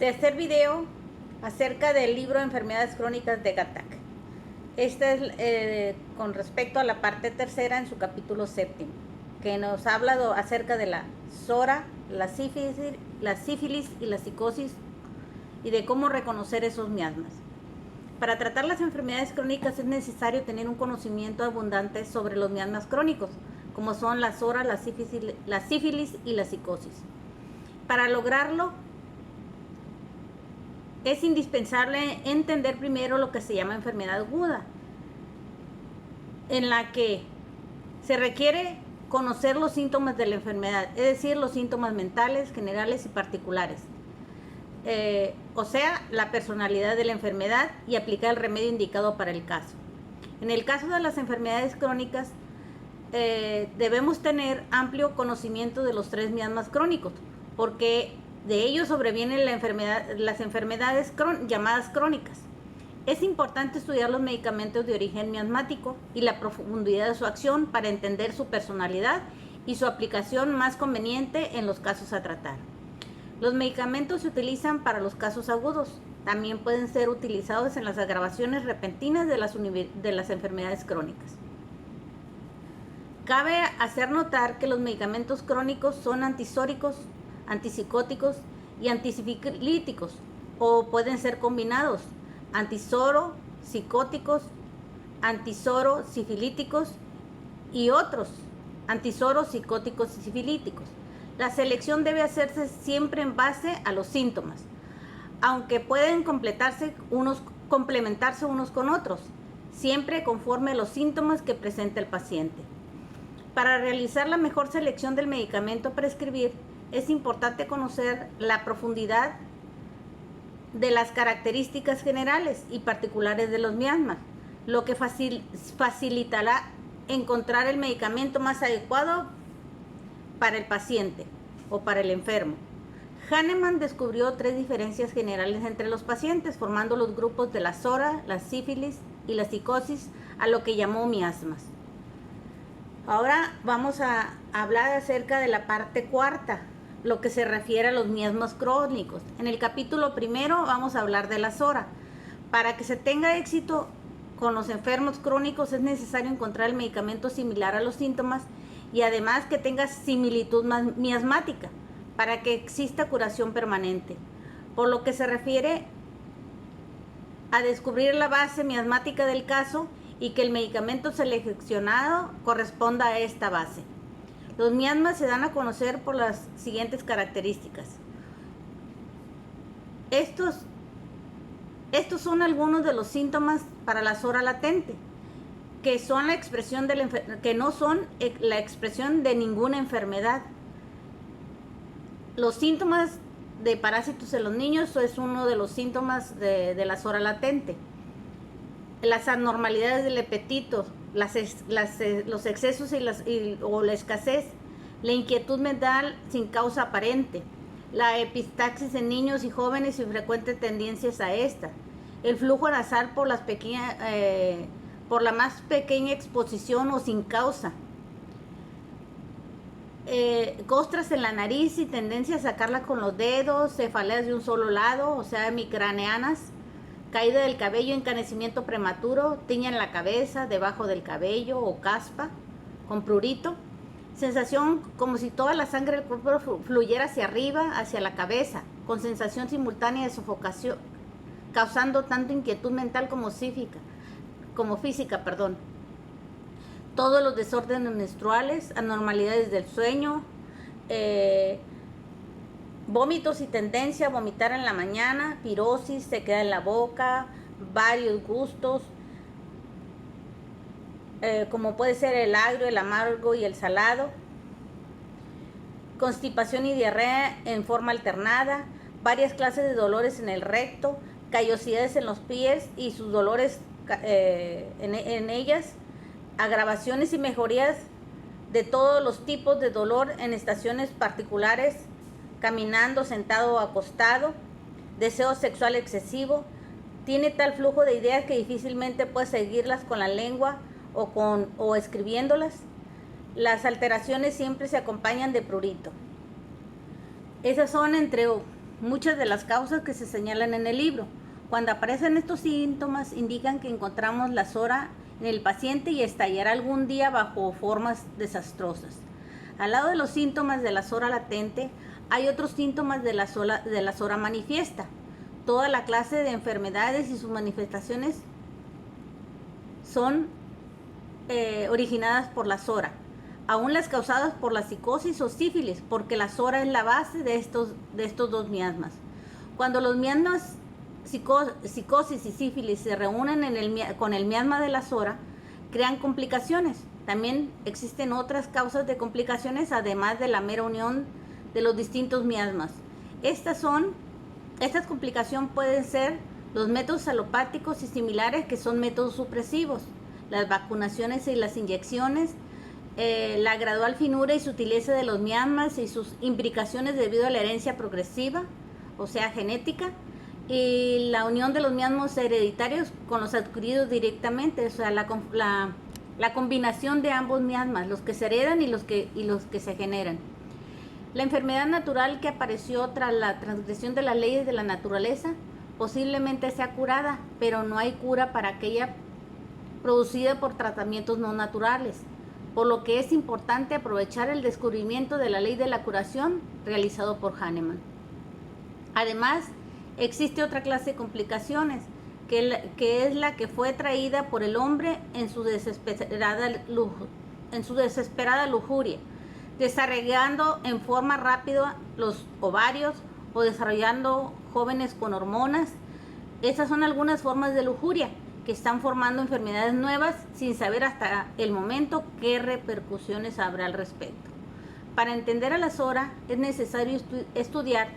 Tercer video acerca del libro de enfermedades crónicas de Gattak. Este es con respecto a la parte tercera en su capítulo séptimo, que nos habla acerca de la SORA, la sífilis y la psicosis y de cómo reconocer esos miasmas. Para tratar las enfermedades crónicas es necesario tener un conocimiento abundante sobre los miasmas crónicos, como son la SORA, la sífilis y la psicosis. Para lograrlo, es indispensable entender primero lo que se llama enfermedad aguda, en la que se requiere conocer los síntomas de la enfermedad, es decir, los síntomas mentales, generales y particulares. O sea, la personalidad de la enfermedad y aplicar el remedio indicado para el caso. En el caso de las enfermedades crónicas, debemos tener amplio conocimiento de los tres miasmas crónicos, porque de ellos sobrevienen las enfermedades llamadas crónicas. Es importante estudiar los medicamentos de origen miasmático y la profundidad de su acción para entender su personalidad y su aplicación más conveniente en los casos a tratar. Los medicamentos se utilizan para los casos agudos. También pueden ser utilizados en las agravaciones repentinas de las enfermedades crónicas. Cabe hacer notar que los medicamentos crónicos son antisóricos, antipsicóticos y antisifilíticos, o pueden ser combinados, antisoro, psicóticos, antisoro, sifilíticos y otros, antisoro, psicóticos y sifilíticos. La selección debe hacerse siempre en base a los síntomas, aunque pueden complementarse unos con otros, siempre conforme a los síntomas que presenta el paciente. Para realizar la mejor selección del medicamento a prescribir, es importante conocer la profundidad de las características generales y particulares de los miasmas, lo que facilitará encontrar el medicamento más adecuado para el paciente o para el enfermo. Hahnemann descubrió tres diferencias generales entre los pacientes, formando los grupos de la SORA, la sífilis y la psicosis, a lo que llamó miasmas. Ahora vamos a hablar acerca de la parte cuarta, lo que se refiere a los miasmas crónicos. En el capítulo primero vamos a hablar de la SORA. Para que se tenga éxito con los enfermos crónicos es necesario encontrar el medicamento similar a los síntomas y además que tenga similitud miasmática para que exista curación permanente. Por lo que se refiere a descubrir la base miasmática del caso y que el medicamento seleccionado corresponda a esta base. Los miasmas se dan a conocer por las siguientes características. Estos son algunos de los síntomas para la SORA latente, que son que no son la expresión de ninguna enfermedad. Los síntomas de parásitos en los niños es uno de los síntomas de la SORA latente. Las anormalidades del apetito, los excesos o la escasez, la inquietud mental sin causa aparente, la epistaxis en niños y jóvenes y frecuentes tendencias a esta, el flujo nasal por la más pequeña exposición o sin causa, costras en la nariz y tendencia a sacarla con los dedos, cefaleas de un solo lado, o sea, hemicraneanas, caída del cabello, encanecimiento prematuro, tiña en la cabeza, debajo del cabello o caspa, con prurito, sensación como si toda la sangre del cuerpo fluyera hacia arriba, hacia la cabeza, con sensación simultánea de sofocación, causando tanto inquietud mental como física. Todos los desórdenes menstruales, anormalidades del sueño, vómitos y tendencia a vomitar en la mañana, pirosis, sequedad en la boca, varios gustos, como puede ser el agrio, el amargo y el salado, constipación y diarrea en forma alternada, varias clases de dolores en el recto, callosidades en los pies y sus dolores en ellas, agravaciones y mejorías de todos los tipos de dolor en estaciones particulares, caminando, sentado o acostado, deseo sexual excesivo, tiene tal flujo de ideas que difícilmente puede seguirlas con la lengua o escribiéndolas. Las alteraciones siempre se acompañan de prurito. Esas son entre muchas de las causas que se señalan en el libro. Cuando aparecen estos síntomas, indican que encontramos la SORA en el paciente y estallará algún día bajo formas desastrosas. Al lado de los síntomas de la SORA latente, hay otros síntomas de la SORA manifiesta. Toda la clase de enfermedades y sus manifestaciones son originadas por la SORA, aún las causadas por la psicosis o sífilis, porque la SORA es la base de estos dos miasmas. Cuando los miasmas psicosis y sífilis se reúnen con el miasma de la SORA, crean complicaciones. También existen otras causas de complicaciones, además de la mera unión de los distintos miasmas. Estas complicaciones pueden ser los métodos alopáticos y similares, que son métodos supresivos, las vacunaciones y las inyecciones, la gradual finura y sutileza de los miasmas y sus imbricaciones debido a la herencia progresiva, o sea, genética, y la unión de los miasmas hereditarios con los adquiridos directamente, o sea, la combinación de ambos miasmas, los que se heredan y los que se generan. La enfermedad natural que apareció tras la transgresión de las leyes de la naturaleza posiblemente sea curada, pero no hay cura para aquella producida por tratamientos no naturales, por lo que es importante aprovechar el descubrimiento de la ley de la curación realizado por Hahnemann. Además, existe otra clase de complicaciones, que es la que fue traída por el hombre en su desesperada lujuria, desarrollando en forma rápida los ovarios o desarrollando jóvenes con hormonas. Estas son algunas formas de lujuria que están formando enfermedades nuevas sin saber hasta el momento qué repercusiones habrá al respecto. Para entender a la SORA es necesario estudiar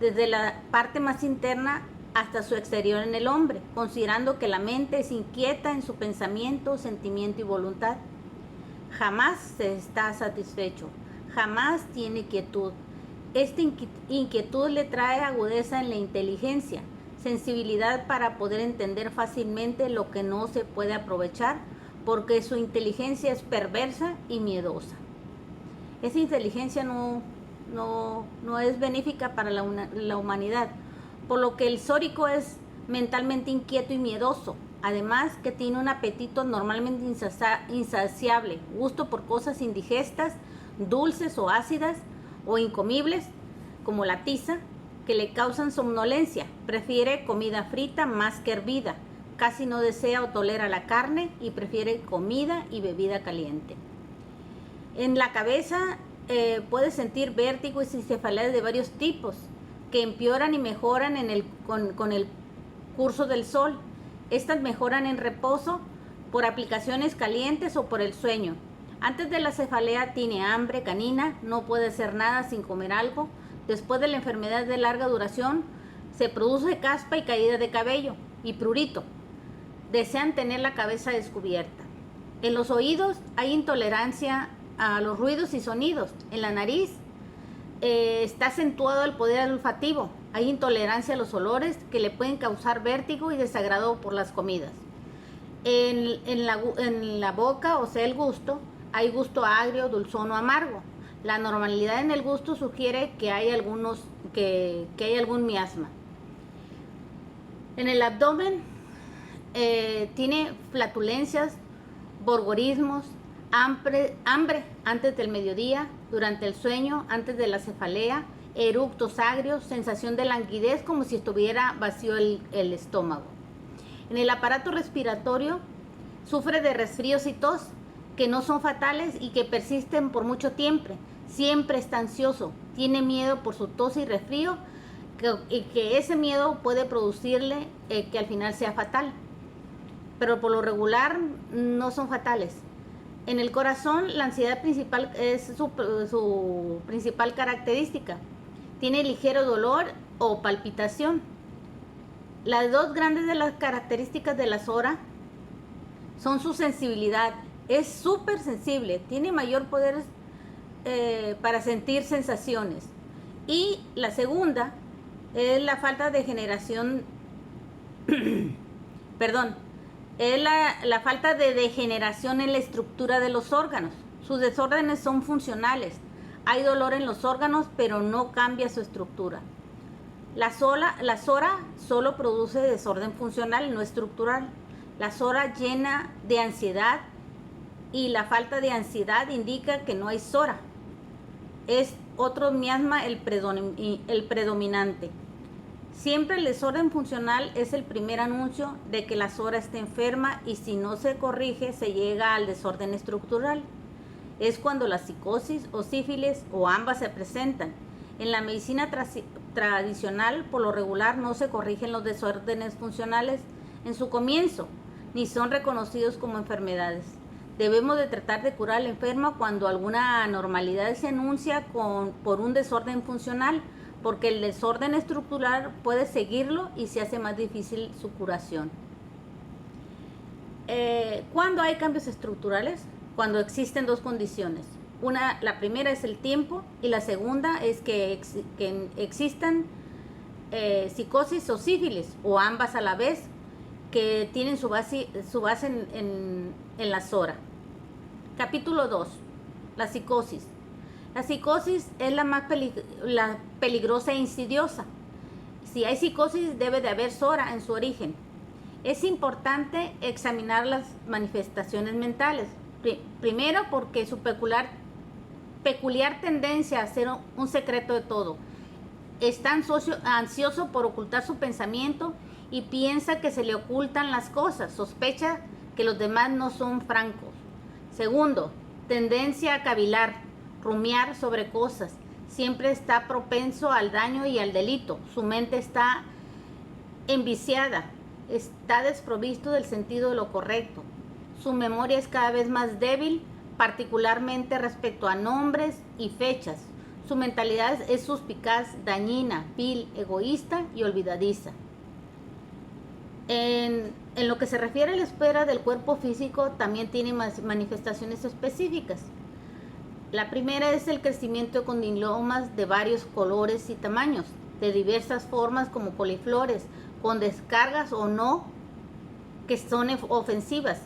desde la parte más interna hasta su exterior en el hombre, considerando que la mente es inquieta en su pensamiento, sentimiento y voluntad. Jamás se está satisfecho, jamás tiene quietud. Esta inquietud le trae agudeza en la inteligencia, sensibilidad para poder entender fácilmente lo que no se puede aprovechar, porque su inteligencia es perversa y miedosa. Esa inteligencia no es benéfica para la humanidad, por lo que el sórico es mentalmente inquieto y miedoso, además que tiene un apetito normalmente insaciable, gusto por cosas indigestas, dulces o ácidas o incomibles, como la tiza, que le causan somnolencia. Prefiere comida frita más que hervida, casi no desea o tolera la carne y prefiere comida y bebida caliente. En la cabeza puede sentir vértigo y cefaleas de varios tipos, que empeoran y mejoran con el curso del sol. Estas mejoran en reposo, por aplicaciones calientes o por el sueño. Antes de la cefalea tiene hambre canina, no puede hacer nada sin comer algo. Después de la enfermedad de larga duración, se produce caspa y caída de cabello y prurito. Desean tener la cabeza descubierta. En los oídos hay intolerancia a los ruidos y sonidos. En la nariz está acentuado el poder olfativo. Hay intolerancia a los olores que le pueden causar vértigo y desagrado por las comidas. En la boca, o sea, el gusto, hay gusto agrio, dulzón o amargo. La normalidad en el gusto sugiere que hay algún miasma. En el abdomen tiene flatulencias, borborismos, hambre antes del mediodía, durante el sueño, antes de la cefalea, eructos agrios, sensación de languidez como si estuviera vacío el estómago. En el aparato respiratorio sufre de resfríos y tos que no son fatales y que persisten por mucho tiempo. Siempre está ansioso, tiene miedo por su tos y resfrío, y que ese miedo puede producirle que al final sea fatal, pero por lo regular no son fatales. En el corazón, la ansiedad principal es su principal característica. Tiene ligero dolor o palpitación. Las dos grandes de las características de la SORA son su sensibilidad. Es súper sensible, tiene mayor poder para sentir sensaciones. Y la segunda es la falta de generación, es la falta de degeneración en la estructura de los órganos. Sus desórdenes son funcionales. Hay dolor en los órganos, pero no cambia su estructura. La SORA solo produce desorden funcional, no estructural. La SORA llena de ansiedad y la falta de ansiedad indica que no hay SORA. Es otro miasma el predominante. Siempre el desorden funcional es el primer anuncio de que la SORA está enferma y si no se corrige se llega al desorden estructural. Es cuando la psicosis o sífilis o ambas se presentan. En la medicina tradicional, por lo regular, no se corrigen los desórdenes funcionales en su comienzo, ni son reconocidos como enfermedades. Debemos de tratar de curar al enfermo cuando alguna anormalidad se anuncia por un desorden funcional, porque el desorden estructural puede seguirlo y se hace más difícil su curación. ¿Cuándo hay cambios estructurales? Cuando existen dos condiciones. La primera es el tiempo y la segunda es que existan psicosis o sífilis o ambas a la vez que tienen su base en la SORA. Capítulo 2. La psicosis. La psicosis es la más peligrosa e insidiosa. Si hay psicosis debe de haber SORA en su origen. Es importante examinar las manifestaciones mentales. Primero porque su peculiar tendencia a hacer un secreto de todo. Está ansioso por ocultar su pensamiento y piensa que se le ocultan las cosas. Sospecha que los demás no son francos. Segundo, tendencia a cavilar, rumiar sobre cosas. Siempre está propenso al daño y al delito. Su mente está enviciada. Está desprovisto del sentido de lo correcto. Su memoria es cada vez más débil, particularmente respecto a nombres y fechas. Su mentalidad es suspicaz, dañina, vil, egoísta y olvidadiza. En lo que se refiere a la esfera del cuerpo físico, también tiene manifestaciones específicas. La primera es el crecimiento de condilomas de varios colores y tamaños, de diversas formas como coliflores, con descargas o no, que son ofensivas.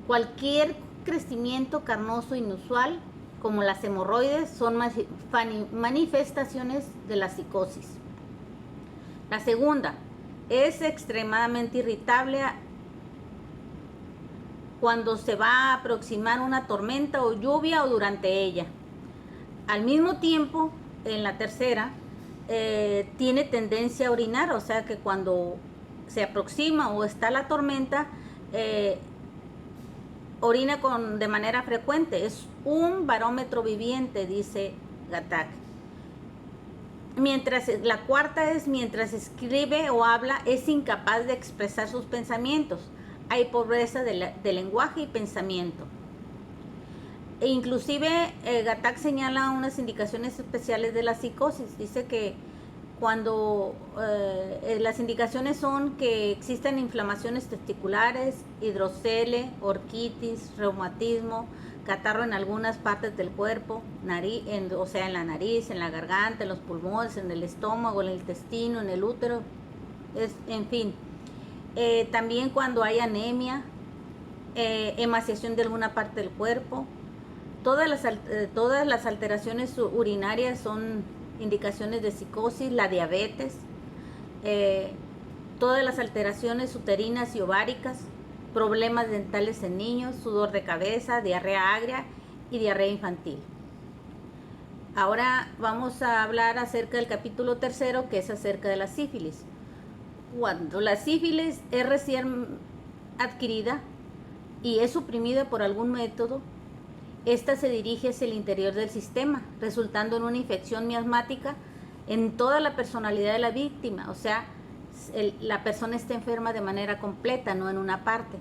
Cualquier crecimiento carnoso inusual, como las hemorroides, son manifestaciones de la psicosis. La segunda es extremadamente irritable cuando se va a aproximar una tormenta o lluvia o durante ella. Al mismo tiempo, en la tercera, tiene tendencia a orinar, o sea que cuando se aproxima o está la tormenta, orina de manera frecuente. Es un barómetro viviente, dice Gattac. La cuarta es mientras escribe o habla es incapaz de expresar sus pensamientos. Hay pobreza de lenguaje y pensamiento. E inclusive Gattac señala unas indicaciones especiales de la psicosis. Dice que cuando las indicaciones son que existen inflamaciones testiculares, hidrocele, orquitis, reumatismo, catarro en algunas partes del cuerpo, o sea, en la nariz, en la garganta, en los pulmones, en el estómago, en el intestino, en el útero, en fin. También cuando hay anemia, emaciación de alguna parte del cuerpo. Todas las alteraciones urinarias son indicaciones de psicosis, la diabetes, todas las alteraciones uterinas y ováricas, problemas dentales en niños, sudor de cabeza, diarrea agria y diarrea infantil. Ahora vamos a hablar acerca del capítulo 3, que es acerca de la sífilis. Cuando la sífilis es recién adquirida y es suprimida por algún método, esta se dirige hacia el interior del sistema, resultando en una infección miasmática en toda la personalidad de la víctima. O sea, la persona está enferma de manera completa, no en una parte.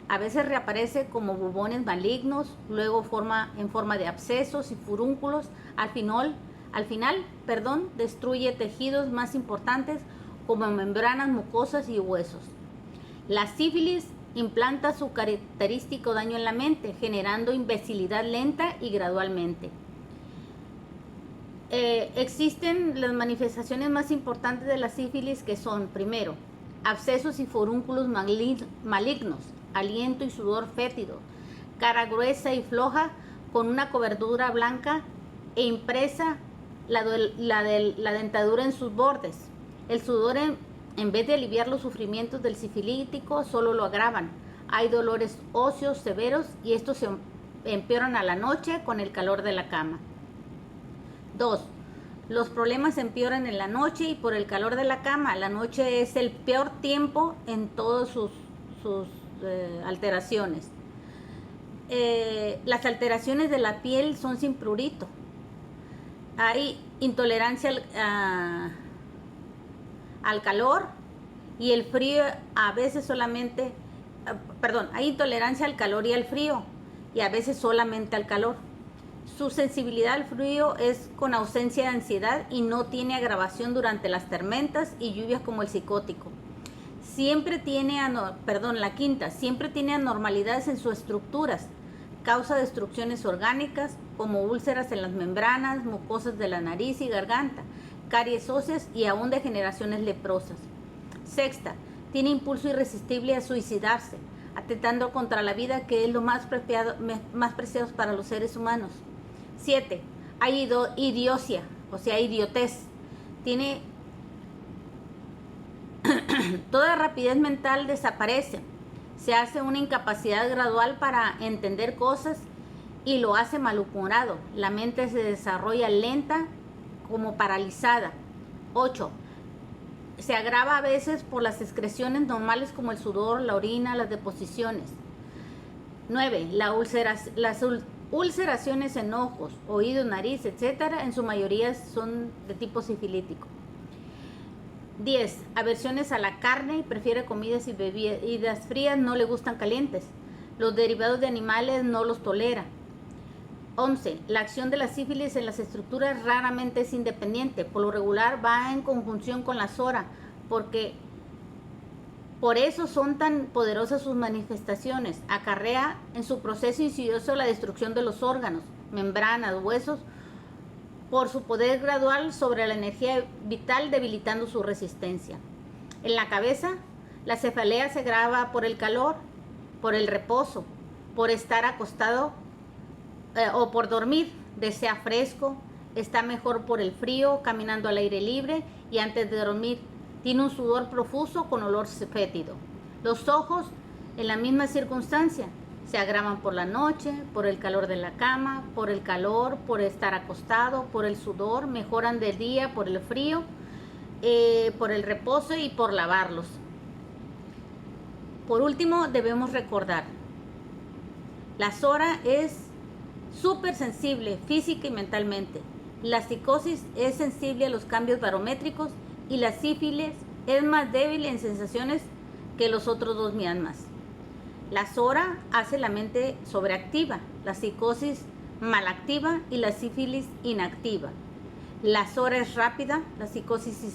A veces reaparece como bubones malignos, luego en forma de abscesos y furúnculos. Al final, destruye tejidos más importantes como membranas mucosas y huesos. La sífilis implanta su característico daño en la mente, generando imbecilidad lenta y gradualmente. Existen las manifestaciones más importantes de la sífilis, que son, primero, abscesos y furúnculos malignos, aliento y sudor fétido, cara gruesa y floja con una cobertura blanca e impresa la dentadura en sus bordes. El sudor, en vez de aliviar los sufrimientos del sifilítico, solo lo agravan. Hay dolores óseos severos y estos se empeoran a la noche con el calor de la cama. 2. Los problemas empeoran en la noche y por el calor de la cama. La noche es el peor tiempo en todas sus alteraciones. Las alteraciones de la piel son sin prurito. Hay intolerancia al calor y el frío a veces solamente, hay intolerancia al calor y al frío y a veces solamente al calor. Su sensibilidad al frío es con ausencia de ansiedad y no tiene agravación durante las tormentas y lluvias como el psicótico. La quinta, siempre tiene anormalidades en sus estructuras, causa destrucciones orgánicas como úlceras en las membranas, mucosas de la nariz y garganta, caries óseas y aún degeneraciones leprosas. Sexta, tiene impulso irresistible a suicidarse, atentando contra la vida que es lo más preciado para los seres humanos. 7. Hay idiocia, o sea, idiotez. Tiene toda rapidez mental desaparece. Se hace una incapacidad gradual para entender cosas y lo hace malhumorado. La mente se desarrolla lenta, como paralizada. 8. Se agrava a veces por las excreciones normales como el sudor, la orina, las deposiciones. 9. Las ulceraciones en ojos, oídos, nariz, etcétera, en su mayoría son de tipo sifilítico. 10. Aversiones a la carne, prefiere comidas y bebidas frías, no le gustan calientes. Los derivados de animales no los tolera. 11. La acción de la sífilis en las estructuras raramente es independiente, por lo regular va en conjunción con la SORA, por eso son tan poderosas sus manifestaciones. Acarrea en su proceso insidioso la destrucción de los órganos, membranas, huesos, por su poder gradual sobre la energía vital, debilitando su resistencia. En la cabeza, la cefalea se agrava por el calor, por el reposo, por estar acostado o por dormir. Desea fresco, está mejor por el frío, caminando al aire libre y antes de dormir. Tiene un sudor profuso con olor fétido. Los ojos, en la misma circunstancia, se agravan por la noche, por el calor de la cama, por el calor, por estar acostado, por el sudor, mejoran de día por el frío, por el reposo y por lavarlos. Por último, debemos recordar, la SORA es súper sensible física y mentalmente. La psicosis es sensible a los cambios barométricos y la sífilis es más débil en sensaciones que los otros dos miasmas. La SORA hace la mente sobreactiva, la psicosis malactiva y la sífilis inactiva. La SORA es rápida, la psicosis es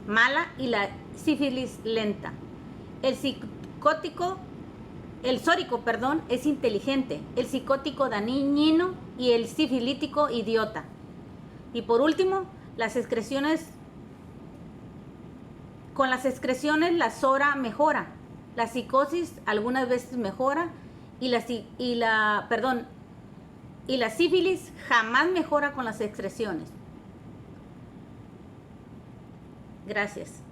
mala y la sífilis lenta. El sórico, es inteligente, el psicótico dañino y el sifilítico idiota. Y por último, con las excreciones la SORA mejora. La psicosis algunas veces mejora y la sífilis jamás mejora con las excreciones. Gracias.